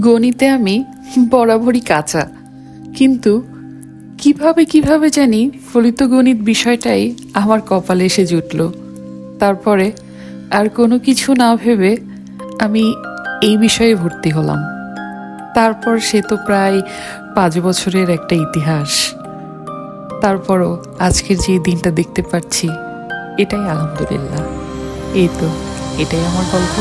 গণিতে আমি বরাবরই কাঁচা, কিন্তু কিভাবে কিভাবে জানি ফলিত গণিত বিষয়টাই আমার কপালে এসে জুটল। তারপরে আর কোনো কিছু না ভেবে আমি এই বিষয়ে ভর্তি হলাম। তারপর সে তো প্রায় 5 বছরের একটা ইতিহাস। তারপরও আজকের যে দিনটা দেখতে পাচ্ছি, এটাই আলহামদুলিল্লাহ। এই তো, এটাই আমার গল্প।